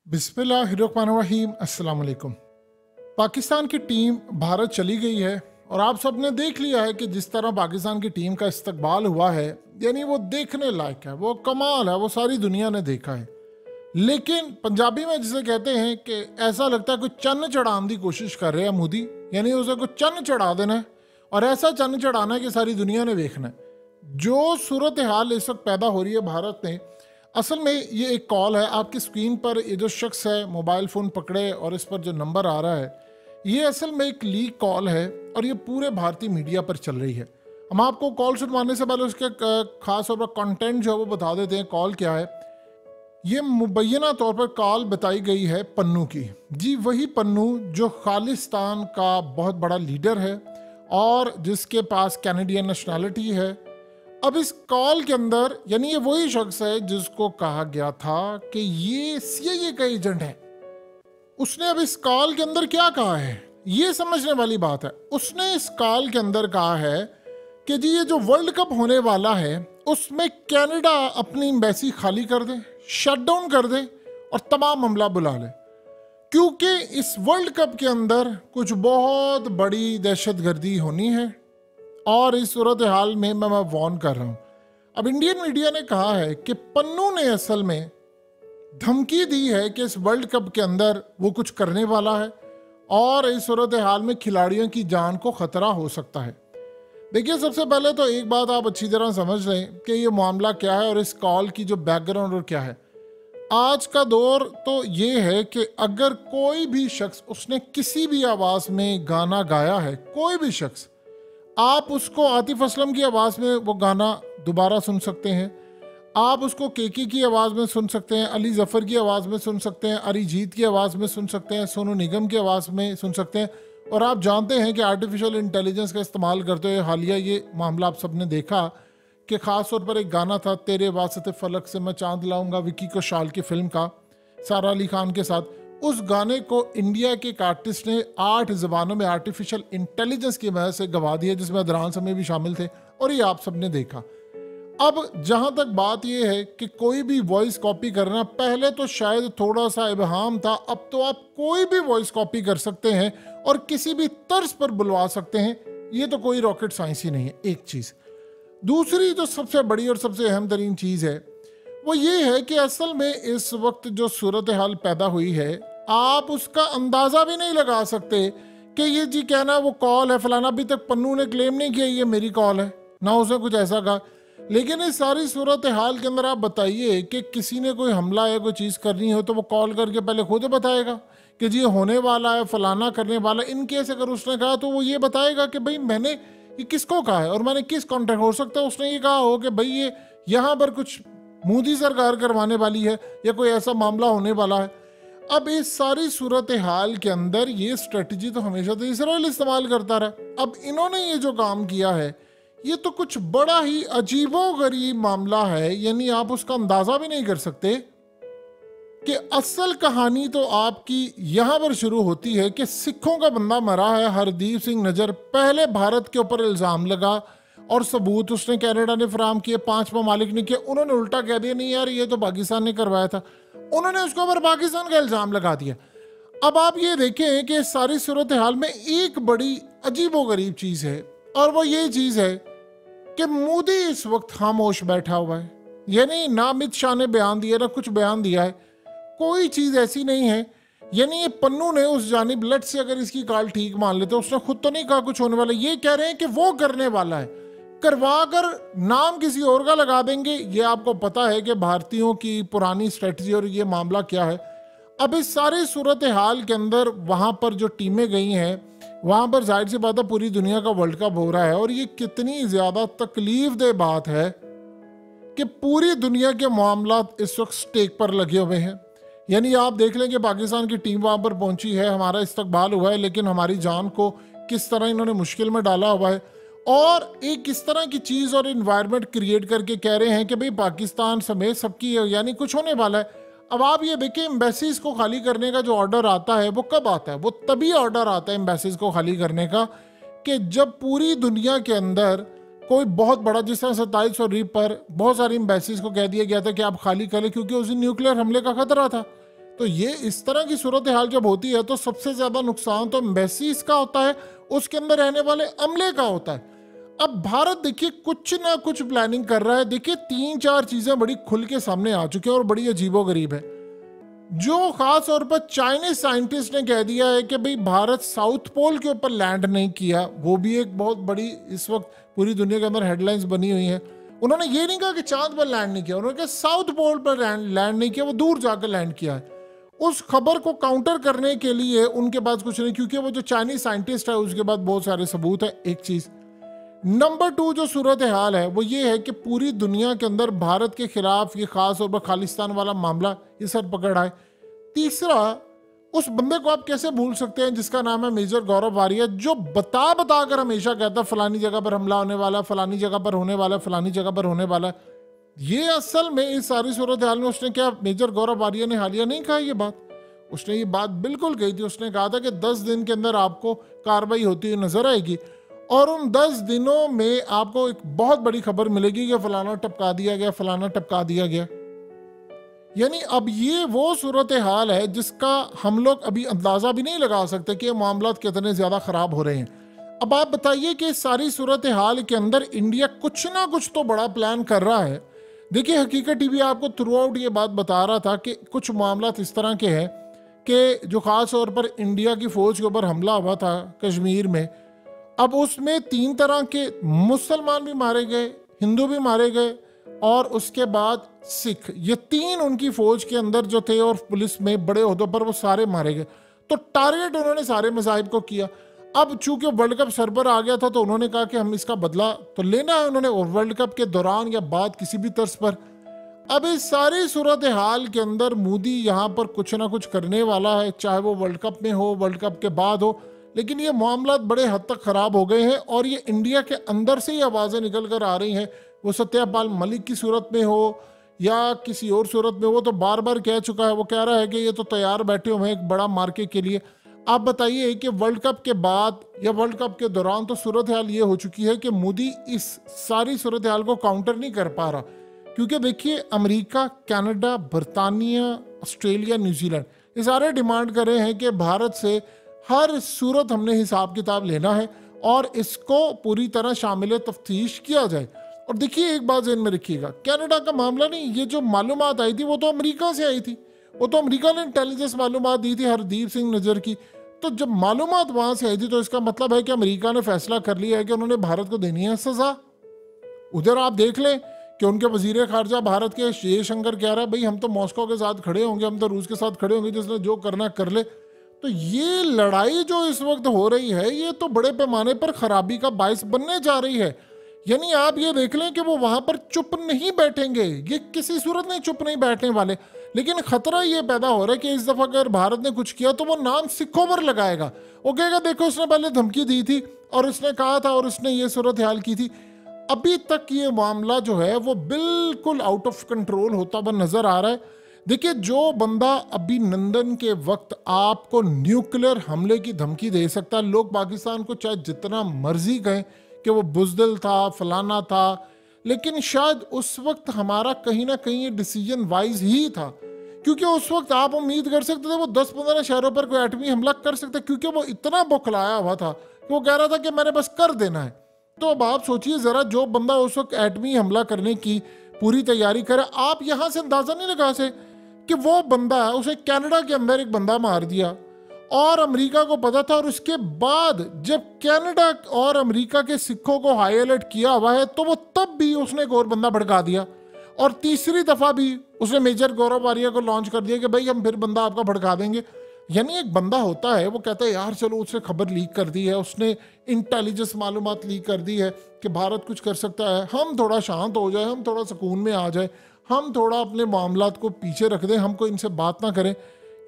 बिस्मिल्लाहिर्रहमानिर्रहीम। अस्सलाम वालेकुम। पाकिस्तान की टीम भारत चली गई है और आप सब ने देख लिया है कि जिस तरह पाकिस्तान की टीम का इस्तकबाल हुआ है, यानी वो देखने लायक है, वो कमाल है, वो सारी दुनिया ने देखा है। लेकिन पंजाबी में जिसे कहते हैं कि ऐसा लगता है कोई चन्न चढ़ाने की कोशिश कर रहे हैं मोदी, यानी उसे कोई चन्न चढ़ा देना है और ऐसा चन्न चढ़ाना है कि सारी दुनिया ने देखना है। जो सूरत हाल इस वक्त पैदा हो रही है भारत में, असल में ये एक कॉल है आपकी स्क्रीन पर। ये जो शख्स है मोबाइल फ़ोन पकड़े और इस पर जो नंबर आ रहा है, ये असल में एक लीक कॉल है और ये पूरे भारतीय मीडिया पर चल रही है। हम आपको कॉल सुनवाने से पहले उसके खास तौर पर कंटेंट जो है वो बता देते हैं। कॉल क्या है? ये मुबैना तौर पर कॉल बताई गई है पन्नू की। जी वही पन्नू जो खालिस्तान का बहुत बड़ा लीडर है और जिसके पास कैनेडियन नेशनैलिटी है। अब इस कॉल के अंदर यानी ये वही शख्स है जिसको कहा गया था कि ये सीआईए का एजेंट है। उसने अब इस कॉल के अंदर क्या कहा है, ये समझने वाली बात है। उसने इस कॉल के अंदर कहा है कि जी ये जो वर्ल्ड कप होने वाला है उसमें कनाडा अपनी एम्बेसी खाली कर दे, शट डाउन कर दे और तमाम हमला बुला ले, क्योंकि इस वर्ल्ड कप के अंदर कुछ बहुत बड़ी दहशतगर्दी होनी है और इस सूरत हाल में मैं वार्न कर रहा हूं। अब इंडियन मीडिया ने कहा है कि पन्नू ने असल में धमकी दी है कि इस वर्ल्ड कप के अंदर वो कुछ करने वाला है और इस सूरत हाल में खिलाड़ियों की जान को खतरा हो सकता है। देखिए, सबसे पहले तो एक बात आप अच्छी तरह समझ लें कि ये मामला क्या है और इस कॉल की जो बैकग्राउंड और क्या है। आज का दौर तो ये है कि अगर कोई भी शख्स उसने किसी भी आवाज़ में गाना गाया है, कोई भी शख्स, आप उसको आतिफ असलम की आवाज़ में वो गाना दोबारा सुन सकते हैं, आप उसको केके की आवाज़ में सुन सकते हैं, अली जफ़र की आवाज़ में सुन सकते हैं, अरिजीत की आवाज़ में सुन सकते हैं, सोनू निगम की आवाज़ में सुन सकते हैं। और आप जानते हैं कि आर्टिफिशियल इंटेलिजेंस का इस्तेमाल करते हुए हालिया ये मामला आप सब ने देखा कि ख़ास तौर पर एक गाना था, तेरे वास्ते फ़लक से मैं चांद लाऊंगा, विकी कौशल की फिल्म का, सारा अली खान के साथ। उस गाने को इंडिया के एक आर्टिस्ट ने 8 ज़बानों में आर्टिफिशियल इंटेलिजेंस की वजह से गवा दिया, जिसमें अदरान समय भी शामिल थे और ये आप सब ने देखा। अब जहाँ तक बात यह है कि कोई भी वॉइस कॉपी करना, पहले तो शायद थोड़ा सा इबहम था, अब तो आप कोई भी वॉइस कॉपी कर सकते हैं और किसी भी तर्ज पर बुलवा सकते हैं। ये तो कोई रॉकेट साइंस ही नहीं है, एक चीज़। दूसरी जो सबसे बड़ी और सबसे अहम तरीन चीज़ है वो ये है कि असल में इस वक्त जो सूरत हाल पैदा हुई है, आप उसका अंदाज़ा भी नहीं लगा सकते कि ये जी कहना वो कॉल है फलाना। अभी तक पन्नू ने क्लेम नहीं किया ये मेरी कॉल है, ना उसने कुछ ऐसा कहा। लेकिन इस सारी सूरत हाल के अंदर आप बताइए कि किसी ने कोई हमला या कोई चीज़ करनी हो तो वो कॉल करके पहले खुद बताएगा कि जी होने वाला है, फलाना करने वाला। इन केस अगर उसने कहा तो वो ये बताएगा कि भाई मैंने ये किसको कहा है और मैंने किस कॉन्टेक्ट। हो सकता है उसने ये कहा हो कि भाई ये यहाँ पर कुछ मोदी सरकार करवाने वाली है या कोई ऐसा मामला होने वाला है। अब इस सारी सूरत हाल के अंदर ये स्ट्रेटजी तो हमेशा तो इसराइल इस्तेमाल करता रहा। अब इन्होंने ये जो काम किया है ये तो कुछ बड़ा ही अजीबोगरीब मामला है, यानी आप उसका अंदाजा भी नहीं कर सकते कि असल कहानी तो आपकी यहाँ पर शुरू होती है कि सिखों का बंदा मरा है, हरदीप सिंह नजर। पहले भारत के ऊपर इल्ज़ाम लगा और सबूत उसने कनाडा ने फराम किए, 5 ममालिक ने किए। उन्होंने उल्टा कह दिया नहीं यार ये तो पाकिस्तान ने करवाया था, उन्होंने उसके ऊपर पाकिस्तान का इल्ज़ाम लगा दिया। अब आप ये देखें कि सारी सूरत हाल में एक बड़ी अजीबोगरीब चीज़ है और वो ये चीज़ है कि मोदी इस वक्त खामोश बैठा हुआ है। यानी ना अमित शाह ने बयान दिया ना कुछ बयान दिया है, कोई चीज़ ऐसी नहीं है। यानी ये पन्नू ने उस जानिब लट से अगर इसकी काल ठीक मान लेते, उसने खुद तो नहीं कहा कुछ होने वाला, ये कह रहे हैं कि वो करने वाला है, करवा कर नाम किसी और का लगा देंगे। ये आपको पता है कि भारतीयों की पुरानी स्ट्रेटजी और ये मामला क्या है। अब इस सारी सूरत हाल के अंदर वहाँ पर जो टीमें गई हैं वहाँ पर जाहिर सी बात है पूरी दुनिया का वर्ल्ड कप हो रहा है और ये कितनी ज़्यादा तकलीफ-दह बात है कि पूरी दुनिया के मामला इस वक्त स्टेक पर लगे हुए हैं। यानी आप देख लें कि पाकिस्तान की टीम वहाँ पर पहुँची है, हमारा इस्तकबाल हुआ है, लेकिन हमारी जान को किस तरह इन्होंने मुश्किल में डाला हुआ है और एक इस तरह की चीज़ और इन्वायरमेंट क्रिएट करके कह रहे हैं कि भाई पाकिस्तान समेत सबकी यानी कुछ होने वाला है। अब आप ये देखें, एम्बेसीज को खाली करने का जो ऑर्डर आता है वो कब आता है? वो तभी ऑर्डर आता है एम्बेसीज को खाली करने का कि जब पूरी दुनिया के अंदर कोई बहुत बड़ा, जिस तरह 27 फरवरी पर बहुत सारी एम्बेसीज को कह दिया गया था कि आप खाली करें क्योंकि उस दिन न्यूक्लियर हमले का खतरा था। तो ये इस तरह की सूरत हाल जब होती है तो सबसे ज्यादा नुकसान तो एम्बेसीज का होता है, उसके अंदर रहने वाले अमले का होता है। अब भारत देखिए कुछ ना कुछ प्लानिंग कर रहा है। देखिए 3-4 चीजें बड़ी खुल के सामने आ चुकी हैं और बड़ी अजीबोगरीब है। जो खास तौर पर चाइनीज साइंटिस्ट ने कह दिया है कि भाई भारत साउथ पोल के ऊपर लैंड नहीं किया, वो भी एक बहुत बड़ी इस वक्त पूरी दुनिया के अंदर हेडलाइंस बनी हुई हैं। उन्होंने ये नहीं कहा कि चांद पर लैंड नहीं किया, उन्होंने कहा साउथ पोल पर लैंड नहीं किया, वो दूर जाकर लैंड किया है। उस खबर को काउंटर करने के लिए उनके पास कुछ नहीं, क्योंकि वो जो चाइनीज साइंटिस्ट है उसके पास बहुत सारे सबूत है। एक चीज। नंबर 2 जो सूरत हाल है वो ये है कि पूरी दुनिया के अंदर भारत के खिलाफ ये खास तौर पर खालिस्तान वाला मामला ये सर पकड़ आए। तीसरा, उस बंदे को आप कैसे भूल सकते हैं जिसका नाम है मेजर गौरव वारिया, जो बता कर हमेशा कहता है फलानी जगह पर हमला होने वाला, फलानी जगह पर होने वाला, फलानी जगह पर होने वाला। ये असल में इस सारी सूरत हाल में उसने क्या, मेजर गौरव वारिया ने हालिया नहीं कहा ये बात, उसने ये बात बिल्कुल कही थी। उसने कहा था कि 10 दिन के अंदर आपको कार्रवाई होती हुई नजर आएगी और उन 10 दिनों में आपको एक बहुत बड़ी खबर मिलेगी कि फलाना टपका दिया गया, फलाना टपका दिया गया। यानी अब ये वो सूरत हाल है जिसका हम लोग अभी अंदाजा भी नहीं लगा सकते कि ये मामला कितने ज्यादा खराब हो रहे हैं। अब आप बताइए कि सारी सूरत हाल के अंदर इंडिया कुछ ना कुछ तो बड़ा प्लान कर रहा है। देखिए हकीकत टीवी आपको थ्रू आउट ये बात बता रहा था कि कुछ मामला इस तरह के हैं कि जो खास तौर पर इंडिया की फौज के ऊपर हमला हुआ था कश्मीर में, अब उसमें 3 तरह के मुसलमान भी मारे गए, हिंदू भी मारे गए और उसके बाद सिख, ये 3 उनकी फौज के अंदर जो थे और पुलिस में बड़े ओहदों पर वो सारे मारे गए। तो टारगेट उन्होंने सारे मज़ाहिब को किया। अब चूंकि वर्ल्ड कप सर पर आ गया था तो उन्होंने कहा कि हम इसका बदला तो लेना है उन्होंने, और वर्ल्ड कप के दौरान या बाद किसी भी तर्ज पर। अब इस सारी सूरत हाल के अंदर मोदी यहाँ पर कुछ ना कुछ करने वाला है, चाहे वो वर्ल्ड कप में हो, वर्ल्ड कप के बाद हो। लेकिन ये मामला बड़े हद तक खराब हो गए हैं और ये इंडिया के अंदर से ही आवाज़ें निकल कर आ रही हैं। वो सत्यपाल मलिक की सूरत में हो या किसी और सूरत में, वो तो बार बार कह चुका है, वो कह रहा है कि ये तो तैयार बैठे हुए हैं एक बड़ा मार्के के लिए। आप बताइए कि वर्ल्ड कप के बाद या वर्ल्ड कप के दौरान तो सूरत हाल ये हो चुकी है कि मोदी इस सारी सूरत हाल को काउंटर नहीं कर पा रहा, क्योंकि देखिए अमेरिका, कनाडा, बरतानिया, ऑस्ट्रेलिया, न्यूजीलैंड ये सारे डिमांड कर रहे हैं कि भारत से हर सूरत हमने हिसाब किताब लेना है और इसको पूरी तरह शामिल तफ्तीश किया जाए। और देखिए एक बात ध्यान में रखिएगा, कनाडा का मामला नहीं, ये जो मालूमात आई थी वो तो अमेरिका से आई थी, वो तो अमेरिका ने इंटेलिजेंस मालूमात दी थी हरदीप सिंह नजर की। तो जब मालूमात वहां से आई थी तो इसका मतलब है कि अमेरिका ने फैसला कर लिया है कि उन्होंने भारत को देनी है सजा। उधर आप देख लें कि उनके वजीर खारजा भारत के जयशंकर कह रहा है भाई हम तो मॉस्को के साथ खड़े होंगे, हम तो रूस के साथ खड़े होंगे, जिसने जो करना कर ले। तो ये लड़ाई जो इस वक्त हो रही है ये तो बड़े पैमाने पर खराबी का बायस बनने जा रही है। यानी आप ये देख लें कि वो वहां पर चुप नहीं बैठेंगे, ये किसी सूरत में चुप नहीं बैठने वाले। लेकिन खतरा ये पैदा हो रहा है कि इस दफा अगर भारत ने कुछ किया तो वो नाम सिखों पर लगाएगा। वो कहेगा देखो उसने पहले धमकी दी थी और उसने कहा था और उसने ये सूरत हाल की थी। अभी तक ये मामला जो है वो बिल्कुल आउट ऑफ कंट्रोल होता हुआ नजर आ रहा है। देखिए जो बंदा अभिनंदन के वक्त आपको न्यूक्लियर हमले की धमकी दे सकता है, लोग पाकिस्तान को चाहे जितना मर्जी कहें कि वो बुजदिल था, फलाना था, लेकिन शायद उस वक्त हमारा कहीं ना कहीं ये डिसीजन वाइज ही था, क्योंकि उस वक्त आप उम्मीद कर सकते थे वो 10-15 शहरों पर कोई एटमी हमला कर सकते, क्योंकि वो इतना बौखलाया हुआ था कि वो कह रहा था कि मैंने बस कर देना है। तो अब आप सोचिए जरा, जो बंदा उस वक्त एटमी हमला करने की पूरी तैयारी करे, आप यहां से अंदाजा नहीं लगा सकते कि वो बंदा, उसे कनाडा के अंदर एक बंदा मार दिया और अमेरिका को पता था, और उसके बाद जब कनाडा और अमेरिका के सिखों को हाई अलर्ट किया हुआ है तो वो तब भी उसने एक और बंदा भड़का दिया, और तीसरी दफा भी उसने मेजर गौरव वारिया को लॉन्च कर दिया कि भाई हम फिर बंदा आपका भड़का देंगे। यानी एक बंदा होता है वो कहता है यार चलो उसने खबर लीक कर दी है, उसने इंटेलिजेंस मालूमात लीक कर दी है कि भारत कुछ कर सकता है, हम थोड़ा शांत हो जाए, हम थोड़ा सुकून में आ जाए, हम थोड़ा अपने मामलात को पीछे रख दें, हमको इनसे बात ना करें,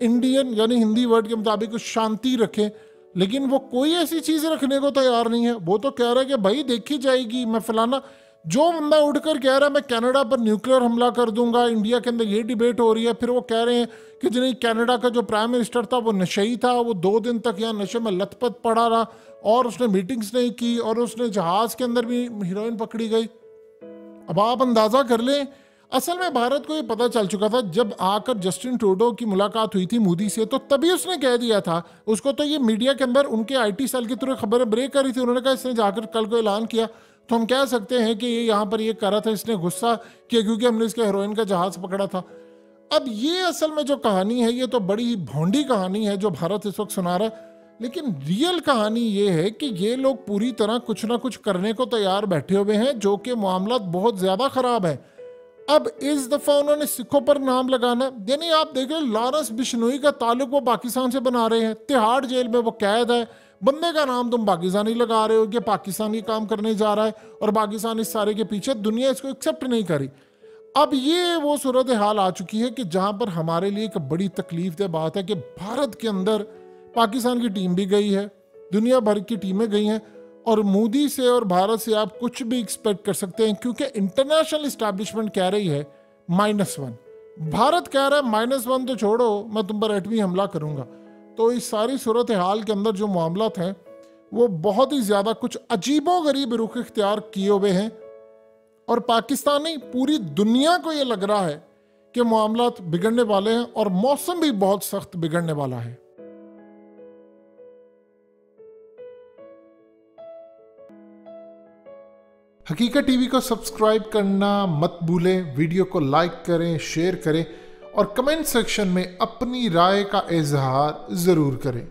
इंडियन यानी हिंदी वर्ड के मुताबिक कुछ शांति रखें। लेकिन वो कोई ऐसी चीज़ रखने को तैयार नहीं है। वो तो कह रहा है कि भाई देखी जाएगी, मैं फलाना। जो बंदा उठकर कह रहा है मैं कनाडा पर न्यूक्लियर हमला कर दूंगा, इंडिया के अंदर ये डिबेट हो रही है, फिर वो कह रहे हैं कि नहीं कनाडा का जो प्राइम मिनिस्टर था वो नशेई था, वो 2 दिन तक यहाँ नशे में लथपथ पड़ा रहा और उसने मीटिंग्स नहीं की और उसने जहाज के अंदर भी हीरोइन पकड़ी गई। अब आप अंदाजा कर लें, असल में भारत को ये पता चल चुका था जब आकर जस्टिन ट्रूडो की मुलाकात हुई थी मोदी से, तो तभी उसने कह दिया था। उसको तो ये मीडिया के अंदर उनके आईटी सेल के थ्रू खबरें ब्रेक करी थी। उन्होंने कहा इसने जाकर कल को ऐलान किया, तो हम कह सकते हैं कि ये यहाँ पर ये कर रहा था, इसने गुस्सा किया क्योंकि हमने इसके हेरोइन का जहाज पकड़ा था। अब ये असल में जो कहानी है ये तो बड़ी भोंडी कहानी है जो भारत इस वक्त सुना रहा है, लेकिन रियल कहानी ये है कि ये लोग पूरी तरह कुछ ना कुछ करने को तैयार बैठे हुए हैं, जो कि मामला बहुत ज्यादा खराब है। अब इस दफा उन्होंने सिखों पर नाम लगाना, यानी आप देख रहे लॉरेंस बिश्नोई का ताल्लुक वो पाकिस्तान से बना रहे हैं। तिहाड़ जेल में वो कैद है, बंदे का नाम तुम पाकिस्तानी लगा रहे हो कि पाकिस्तानी काम करने जा रहा है, और पाकिस्तान इस सारे के पीछे, दुनिया इसको एक्सेप्ट नहीं करी। अब ये वो सूरत हाल आ चुकी है कि जहां पर हमारे लिए एक बड़ी तकलीफ दह बात है कि भारत के अंदर पाकिस्तान की टीम भी गई है, दुनिया भर की टीमें गई हैं, और मोदी से और भारत से आप कुछ भी एक्सपेक्ट कर सकते हैं, क्योंकि इंटरनेशनल इस्टेब्लिशमेंट कह रही है -1, भारत कह रहा है -1 तो छोड़ो मैं तुम पर एटमी हमला करूंगा। तो इस सारी सूरत हाल के अंदर जो मामलात हैं वो बहुत ही ज़्यादा कुछ अजीबो गरीब रुख इख्तियार किए हुए हैं, और पाकिस्तान नहीं पूरी दुनिया को ये लग रहा है कि मामलात बिगड़ने वाले हैं और मौसम भी बहुत सख्त बिगड़ने वाला है। हकीकत टीवी को सब्सक्राइब करना मत भूलें, वीडियो को लाइक करें, शेयर करें और कमेंट सेक्शन में अपनी राय का इजहार ज़रूर करें।